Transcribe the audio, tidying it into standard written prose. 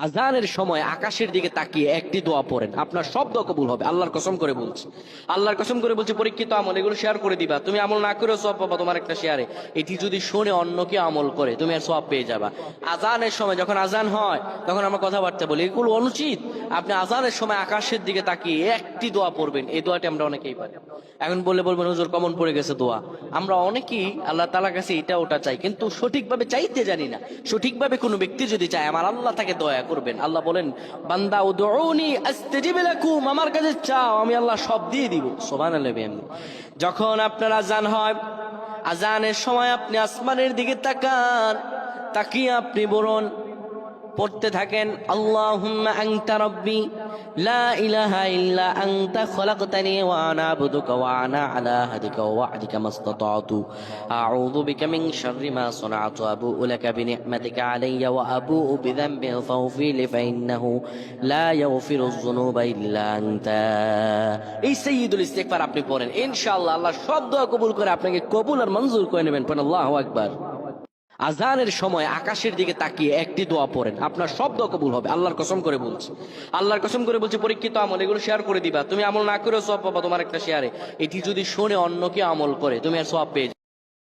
আজানের সময় আকাশের দিকে তাকিয়ে একটি দোয়া পড়েন, আপনার সব দোয়া কবুল হবে। আল্লাহর কসম করে বলছি, আল্লাহর কসম করে বলছি, পরীক্ষিত আমল এগুলো শেয়ার করে দিবা। তুমি আমল না করেও সওয়াব পাবা তোমার একটা শেয়ারে। এটি যদি শুনে অন্য কেউ আমল করে তুমি আর সওয়াব পেয়ে যাবা। আজানের সময় যখন আজান হয় তখন আমরা কথাবার্তা বলি, এগুলো অনুচিত। আপনি আজানের সময় আকাশের দিকে তাকিয়ে একটি দোয়া পড়বেন। এই দোয়াটি আমরা অনেকেই পারি। এখন বলবেন হুজুর কমন পড়ে গেছে দোয়া। আমরা অনেকেই আল্লাহ তাআলার কাছে এটা ওটা চাই, কিন্তু সঠিকভাবে চাইতে জানি না। সঠিকভাবে কোনো ব্যক্তি যদি চায় আমার আল্লাহ তাকে দয়া করবেন। আল্লাহ বলেন, বান্দা উদউনি আস্তাজিব লাকুম, আমার কাছে চাও আমি আল্লাহ সব দিয়ে দিব। সুবহানাল্লাহ। যখন আপনার আজান হয়, আজানের সময় আপনি আসমানের দিকে তাকান, তাকিয়ে আপনি বলুন, পড়তে থাকেন, আল্লাহুম্মা আনতা রাব্বি লা ইলাহা ইল্লা আনতা খলাকতানি ওয়া আনা আবদুকা ওয়া আনা আলা আহদিকা ওয়া ওয়া'দিকা মাসতাতা'তু আউযু বিকা মিন শাররি মা সানা'তু আবু'ু লাকা বিনি'মাতিকা আলাইয়া ওয়া আবু'ু বিযানবি ফাগফির লি ফাইন্নাহু লা ইয়াগফিরুয যুনুবা ইল্লা আনতা। এই সাইয়্যিদুল ইস্তিগফার আপনি পড়েন, ইনশাআল্লাহ আল্লাহ সব দোয়া কবুল করে আপনাকে কবুল আর মঞ্জুর করে নেবেন। পড়েন আল্লাহু আকবার। আজানের সময় আকাশের দিকে তাকিয়ে একটি দোয়া পড়েন, আপনার সব দোয়া কবুল হবে। আল্লাহর কসম করে বলছি, আল্লাহর কসম করে বলছি, পরীক্ষিত আমল এগুলো শেয়ার করে দিবা। তুমি আমল না করেও সওয়াব পাবা তোমার একটা শেয়ারে। এটি যদি শুনে অন্য কেউ আমল করে তুমি আর সওয়াব পেয়ে যাবে।